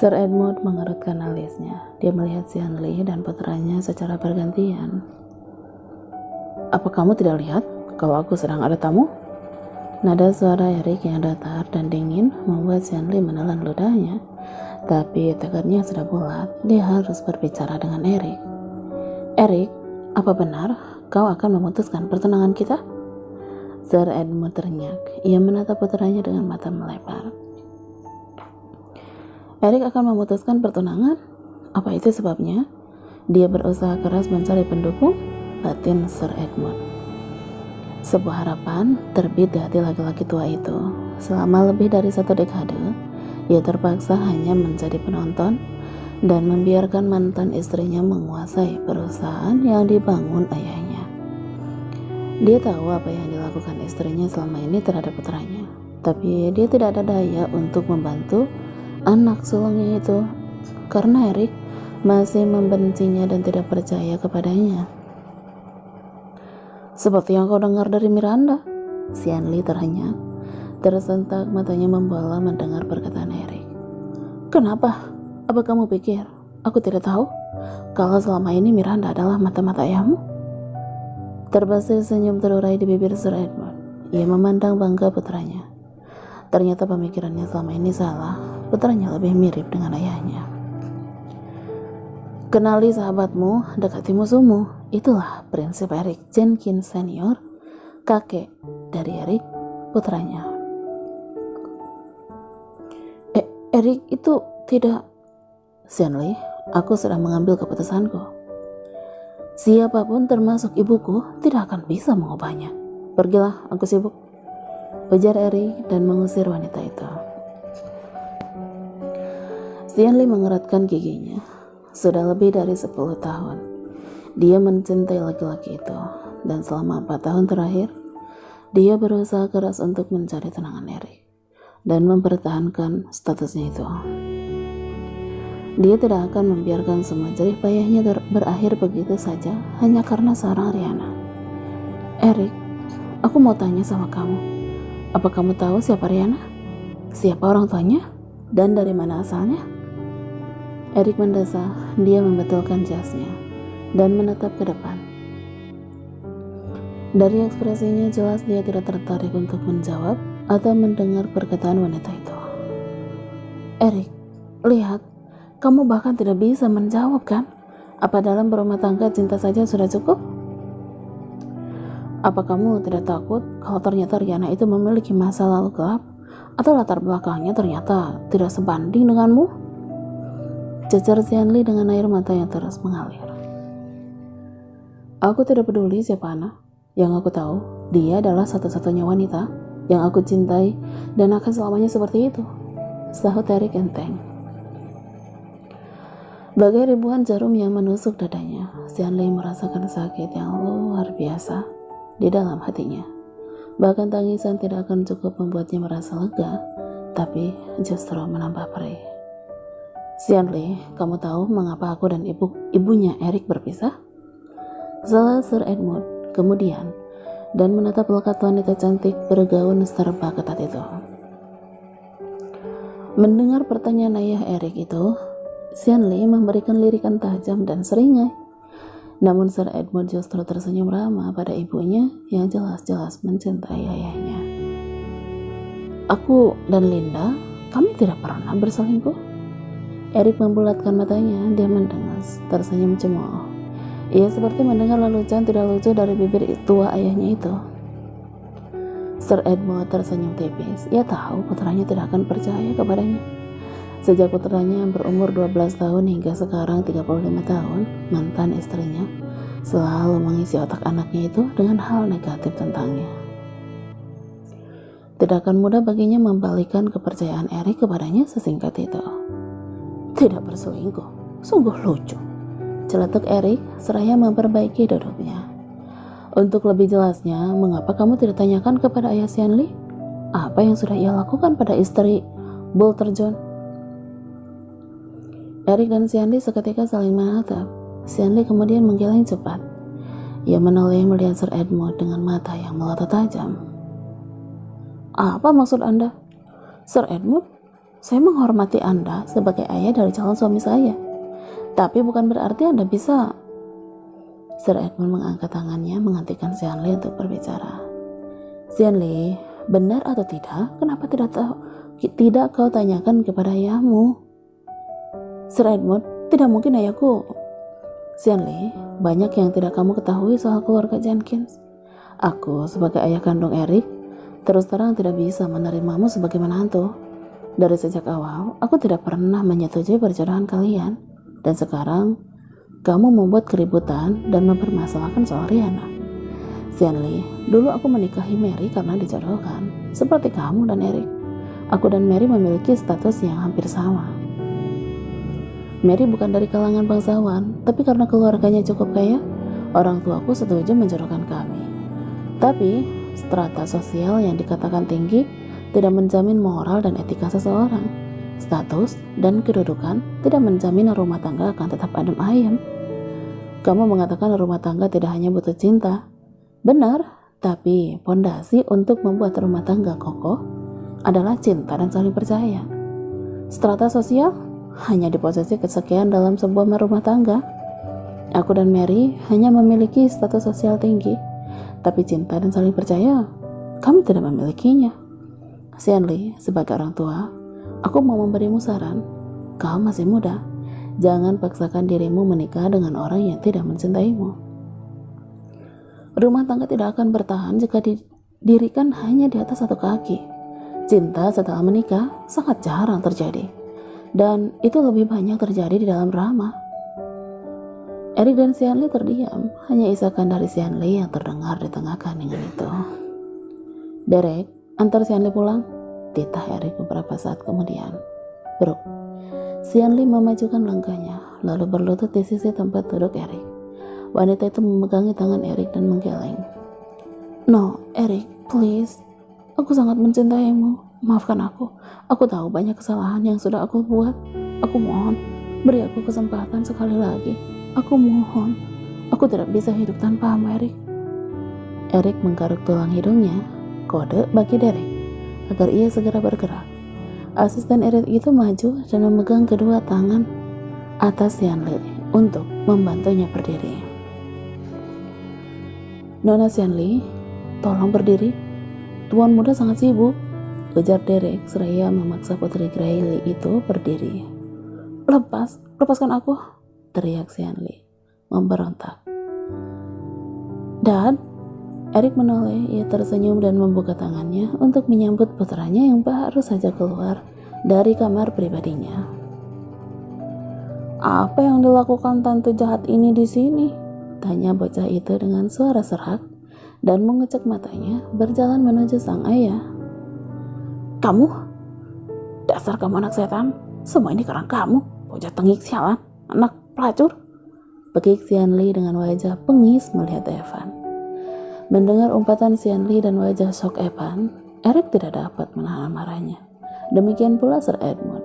Sir Edmund mengerutkan alisnya. Dia melihat Xianli dan putranya secara bergantian. Apa kamu tidak lihat kalau aku sedang ada tamu? Nada suara Erik yang datar dan dingin membuat Xianli menelan ludahnya. Tapi tekadnya sudah bulat, dia harus berbicara dengan Erik. Erik, apa benar kau akan memutuskan pertunangan kita? Sir Edmund ternyak. Ia menatap putranya dengan mata melebar. Erik akan memutuskan pertunangan? Apa itu sebabnya? Dia berusaha keras mencari pendukung, batin Sir Edmund. Sebuah harapan terbit di hati laki-laki tua itu. Selama lebih dari 1 dekade, ia terpaksa hanya menjadi penonton dan membiarkan mantan istrinya menguasai perusahaan yang dibangun ayahnya. Dia tahu apa yang dilakukan istrinya selama ini terhadap putranya, tapi dia tidak ada daya untuk membantu anak sulungnya itu karena Erik masih membencinya dan tidak percaya kepadanya. Seperti yang kau dengar dari Miranda, Xianli terhenyak. Tersentak matanya membola mendengar perkataan Erik. Kenapa? Apa kamu pikir aku tidak tahu kalau selama ini Miranda adalah mata-mata ayahmu? Terbesit senyum terurai di bibir Sir Edmund. Ia memandang bangga putranya. Ternyata pemikirannya selama ini salah. Putranya lebih mirip dengan ayahnya. Kenali sahabatmu, dekati musuhmu. Itulah prinsip Erik Jenkins senior, kakek dari Erik, putranya. Erik itu tidak... Xianli, aku sedang mengambil keputusanku. Siapapun termasuk ibuku tidak akan bisa mengubahnya. Pergilah, aku sibuk, ujar Erik dan mengusir wanita itu. Xianli mengeratkan giginya. Sudah lebih dari 10 tahun dia mencintai laki-laki itu, dan selama 4 tahun terakhir dia berusaha keras untuk mencari tunangan Erik dan mempertahankan statusnya itu. Dia tidak akan membiarkan semua jerih payahnya berakhir begitu saja hanya karena seorang Rihanna. Erik, aku mau tanya sama kamu, apa kamu tahu siapa Rihanna? Siapa orang tuanya? Dan dari mana asalnya? Erik mendesah. Dia membetulkan jasnya dan menatap ke depan. Dari ekspresinya jelas dia tidak tertarik untuk menjawab atau mendengar perkataan wanita itu. Erik, lihat, kamu bahkan tidak bisa menjawab kan? Apa dalam berumah tangga cinta saja sudah cukup? Apa kamu tidak takut kalau ternyata Rihanna itu memiliki masa lalu gelap atau latar belakangnya ternyata tidak sebanding denganmu? Cecar Xianli dengan air mata yang terus mengalir. Aku tidak peduli siapa Ana. Yang aku tahu, dia adalah satu-satunya wanita yang aku cintai dan akan selamanya seperti itu, sahut Erik enteng. Bagai ribuan jarum yang menusuk dadanya, Xianli merasakan sakit yang luar biasa di dalam hatinya. Bahkan tangisan tidak akan cukup membuatnya merasa lega, tapi justru menambah perih. Xianli, kamu tahu mengapa aku dan ibunya Erik berpisah? Salah Sir Edmund kemudian dan menatap lekat wanita cantik bergaun serba ketat itu. Mendengar pertanyaan ayah Erik itu, Xianli memberikan lirikan tajam dan seringai. Namun Sir Edmund justru tersenyum ramah pada ibunya yang jelas-jelas mencintai ayahnya. Aku dan Linda, kami tidak pernah berselingkuh. Erik membulatkan matanya. Dia mendengus, tersenyum cemooh. Ia seperti mendengar lelucon tidak lucu dari bibir tua ayahnya itu. Sir Edmund tersenyum tipis. Ia tahu putranya tidak akan percaya kepadanya. Sejak putranya yang berumur 12 tahun hingga sekarang 35 tahun, mantan istrinya selalu mengisi otak anaknya itu dengan hal negatif tentangnya. Tidak akan mudah baginya membalikan kepercayaan Erik kepadanya sesingkat itu. Tidak berselingkuh, sungguh lucu, celetuk Erik seraya memperbaiki duduknya. Untuk lebih jelasnya, mengapa kamu tidak tanyakan kepada ayah Xianli? Apa yang sudah ia lakukan pada istri Bull terjun? Erik dan Xianli seketika saling menatap. Xianli kemudian menggeleng cepat. Ia menoleh melihat Sir Edmund dengan mata yang melotot tajam. Apa maksud Anda? Sir Edmund? saya menghormati Anda sebagai ayah dari calon suami saya. Tapi bukan berarti Anda bisa. Sir Edmund mengangkat tangannya menghentikan Xianli untuk berbicara. Xianli, benar atau tidak, kenapa tidak kau tanyakan kepada ayahmu? Sir Edmund, tidak mungkin ayahku. Xianli, banyak yang tidak kamu ketahui soal keluarga Jenkins. Aku sebagai ayah kandung Eric, terus terang tidak bisa menerimamu sebagai menantu. Dari sejak awal, aku tidak pernah menyetujui perjodohan kalian. Dan sekarang, kamu membuat keributan dan mempermasalahkan soal Rihanna. Xianli, dulu aku menikahi Mary karena dijodohkan. Seperti kamu dan Eric. Aku dan Mary memiliki status yang hampir sama. Mary bukan dari kalangan bangsawan, tapi karena keluarganya cukup kaya, orang tuaku setuju menjodohkan kami. Tapi, strata sosial yang dikatakan tinggi tidak menjamin moral dan etika seseorang. Status dan kedudukan tidak menjamin rumah tangga akan tetap adem ayem. Kamu mengatakan rumah tangga tidak hanya butuh cinta. Benar, tapi pondasi untuk membuat rumah tangga kokoh adalah cinta dan saling percaya. Strata sosial hanya di posisi kesekian dalam sebuah rumah tangga. Aku dan Mary hanya memiliki status sosial tinggi, tapi cinta dan saling percaya, kami tidak memilikinya. Xianli, sebagai orang tua, aku mau memberimu saran. Kau masih muda. Jangan paksakan dirimu menikah dengan orang yang tidak mencintaimu. Rumah tangga tidak akan bertahan jika didirikan hanya di atas satu kaki. Cinta setelah menikah sangat jarang terjadi. Dan itu lebih banyak terjadi di dalam drama. Eric dan Xianli terdiam. Hanya isakan dari Xianli yang terdengar di tengah keheningan itu. Derek, antar Xianli pulang, titah Eric beberapa saat kemudian. Brooke. Xianli memajukan langkahnya, lalu berlutut di sisi tempat duduk Eric. Wanita itu memegangi tangan Eric dan menggeleng. No, Eric, please. Aku sangat mencintaimu. Maafkan aku. Aku tahu banyak kesalahan yang sudah aku buat. Aku mohon, beri aku kesempatan sekali lagi. Aku mohon. Aku tidak bisa hidup tanpamu, Eric. Eric menggaruk tulang hidungnya. Kode bagi Derek agar ia segera bergerak. Asisten Eric itu maju dan memegang kedua tangan atas Xianli untuk membantunya berdiri. Nona Xianli, tolong berdiri. Tuan muda sangat sibuk, ujar Derek seraya memaksa putri Grayley itu berdiri. Lepaskan aku, teriak Xianli, memberontak. Dad, Eric menoleh, ia tersenyum dan membuka tangannya untuk menyambut putranya yang baru saja keluar dari kamar pribadinya. Apa yang dilakukan tante jahat ini di sini? Tanya bocah itu dengan suara serak dan mengecek matanya berjalan menuju sang ayah. Kamu? Dasar kamu anak setan, semua ini karena kamu, bocah tengik sialan, anak pelacur. Pekik Xianli dengan wajah pengis melihat Evan. Mendengar umpatan Xianli dan wajah shock Evan, Eric tidak dapat menahan marahnya. Demikian pula Sir Edmund.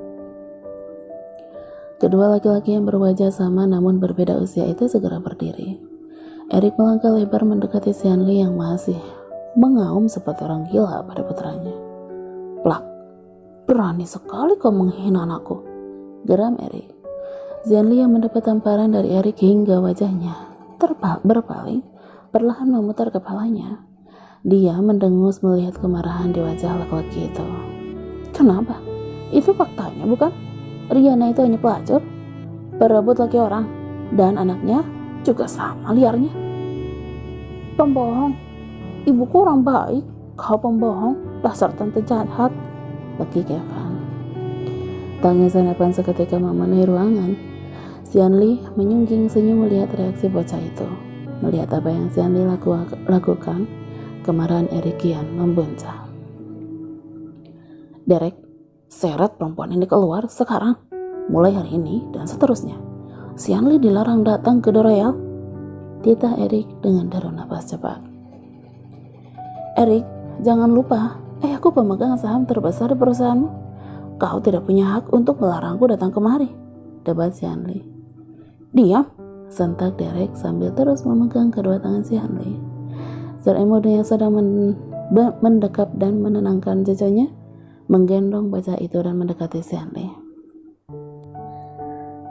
Kedua laki-laki yang berwajah sama namun berbeda usia itu segera berdiri. Eric melangkah lebar mendekati Xianli yang masih mengaum seperti orang gila pada putranya. Plak, berani sekali kau menghina anakku, geram Eric. Xianli yang mendapat tamparan dari Eric hingga wajahnya berpaling, perlahan memutar kepalanya. Dia mendengus melihat kemarahan di wajah laki-laki itu. Kenapa? Itu faktanya, bukan? Rihanna itu hanya pelacur, berebut laki orang, dan anaknya juga sama liarnya. Pembohong. Ibuku orang baik, kau pembohong, dasar tante jahat, bekik Evan. Tangisan Evan seketika memenuhi ruangan. Xianli menyungging senyum melihat reaksi bocah itu. Melihat apa yang Xianli lakukan, kemarahan Eric kian membuncah. Derek, seret perempuan ini keluar sekarang, mulai hari ini dan seterusnya. Xianli dilarang datang ke Doreal, titah Eric dengan deru napas cepat. Eric, jangan lupa, ayahku pemegang saham terbesar di perusahaanmu. Kau tidak punya hak untuk melarangku datang kemari, debat Xianli. Diam, sentak Derek sambil terus memegang kedua tangan Xianli. Sir Edmund yang sedang mendekap dan menenangkan cucunya menggendong bocah itu dan mendekati Stanley.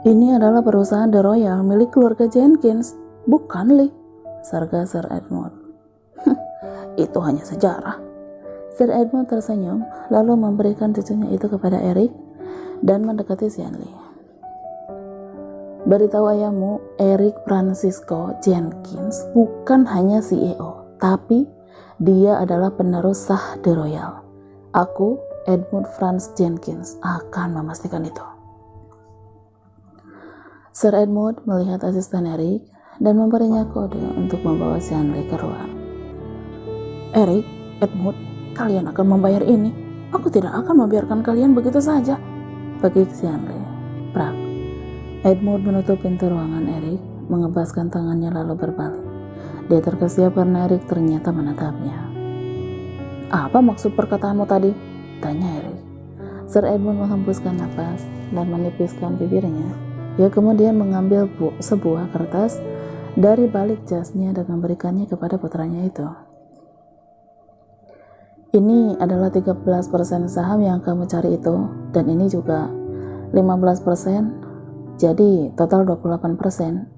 "Ini adalah perusahaan The Royal milik keluarga Jenkins, bukan Lee," sarkas Sir Edmund. "Itu hanya sejarah." Sir Edmund tersenyum, lalu memberikan cucunya itu kepada Eric dan mendekati Stanley. "Beritahu ayahmu, Eric Francisco Jenkins bukan hanya CEO, tapi dia adalah penerus sah The Royal. Aku, Edmund Franz Jenkins, akan memastikan itu." Sir Edmund melihat asisten Eric dan memberinya kode untuk membawa Stanley keluar. "Eric, Edmund, kalian akan membayar ini. Aku tidak akan membiarkan kalian begitu saja," pekik Stanley. Prak. Edmund menutup pintu ruangan Eric, mengebaskan tangannya lalu berbalik. Dia terkesiap karena Eric ternyata menatapnya. "Apa maksud perkataanmu tadi?" tanya Eric. Sir Edmund menghembuskan napas dan menipiskan bibirnya. Dia kemudian mengambil sebuah kertas dari balik jasnya dan memberikannya kepada putranya itu. "Ini adalah 13% saham yang kamu cari itu, dan ini juga 15%, jadi total 28%.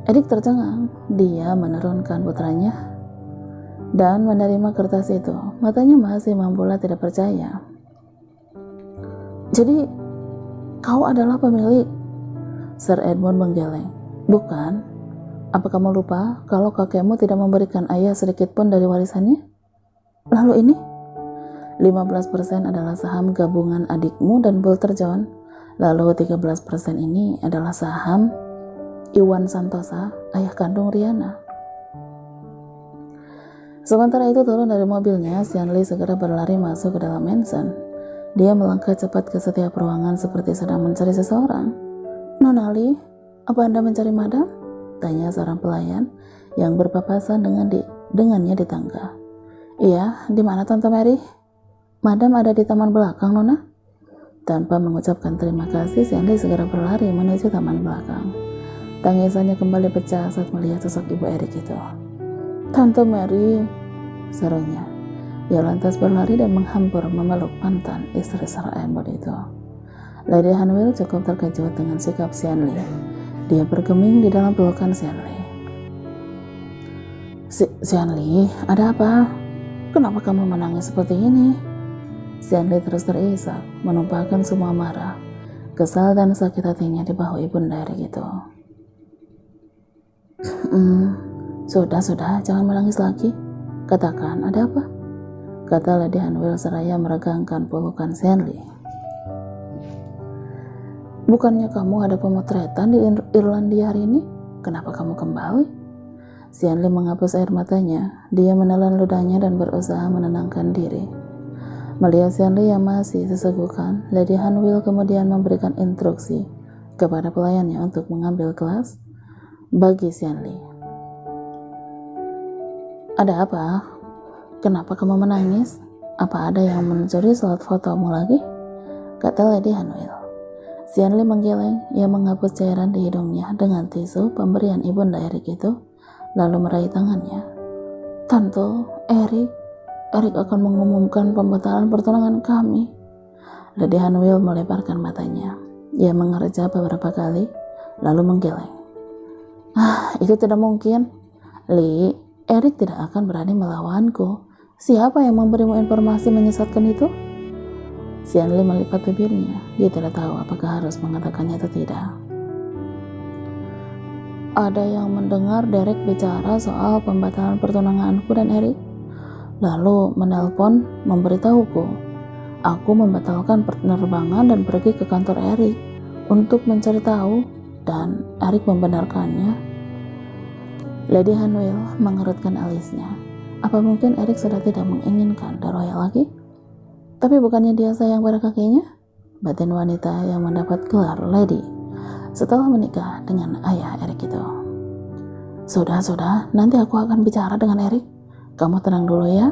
Eric tercengang. Dia menurunkan putranya dan menerima kertas itu. Matanya masih membulat tidak percaya. "Jadi kau adalah pemilik?" Sir Edmund menggeleng. "Bukan. Apa kamu lupa kalau kakekmu tidak memberikan ayah sedikit pun dari warisannya? Lalu ini? 15% adalah saham gabungan adikmu dan Bolter John. Lalu 13% ini adalah saham Iwan Santosa, ayah kandung Riana." Sementara itu turun dari mobilnya, Stanley segera berlari masuk ke dalam mansion. Dia melangkah cepat ke setiap ruangan seperti sedang mencari seseorang. "Nona Lee, apa Anda mencari madam?" tanya seorang pelayan yang berpapasan dengannya di tangga. "Iya, di mana Tante Mary?" "Madam ada di taman belakang, Nona." Tanpa mengucapkan terima kasih, Stanley segera berlari menuju taman belakang. Tangisannya kembali pecah saat melihat sosok ibu Eric itu. "Tante Mary," serunya. Dia lantas berlari dan menghampur memeluk mantan istri Sir Edmund itu. Lady Hanwell cukup terkejut dengan sikap Stanley. Dia bergeming di dalam pelukan Stanley. Stanley, ada apa? Kenapa kamu menangis seperti ini?" Stanley terus terisak, menumpahkan semua marah, kesal dan sakit hatinya di bahu ibunda Eric itu. Sudah, jangan menangis lagi. Katakan, ada apa?" kata Lady Hanwell seraya meregangkan pelukan Stanley. "Bukannya kamu ada pemotretan di Irlandia hari ini? Kenapa kamu kembali?" Stanley menghapus air matanya. Dia menelan ludahnya dan berusaha menenangkan diri. Melihat Stanley yang masih sesegukan, Lady Hanwell kemudian memberikan instruksi kepada pelayannya untuk mengambil gelas bagi Stanley. "Ada apa? Kenapa kamu menangis? Apa ada yang mencuri slot fotomu lagi?" kata Lady Hanwell. Stanley menggeleng. Ia menghapus cairan di hidungnya dengan tisu pemberian ibunda Eric itu, lalu meraih tangannya. "Tante, Eric akan mengumumkan pembatalan pertunangan kami." Lady Hanwell melebarkan matanya. Ia mengerja beberapa kali, lalu menggeleng. Itu tidak mungkin. Lee, Eric tidak akan berani melawanku. Siapa yang memberimu informasi menyesatkan itu?" Stanley melipat bibirnya. Dia tidak tahu apakah harus mengatakannya atau tidak. "Ada yang mendengar Derek bicara soal pembatalan pertunanganku dan Eric, lalu menelpon memberitahuku. Aku membatalkan penerbangan dan pergi ke kantor Eric untuk mencari tahu, dan Eric membenarkannya." Lady Hanwell mengerutkan alisnya. Apa mungkin Eric sudah tidak menginginkan The Royal lagi? Tapi bukannya dia sayang pada kakeknya? Batin wanita yang mendapat gelar Lady setelah menikah dengan ayah Eric itu. Sudah, nanti aku akan bicara dengan Eric. Kamu tenang dulu ya.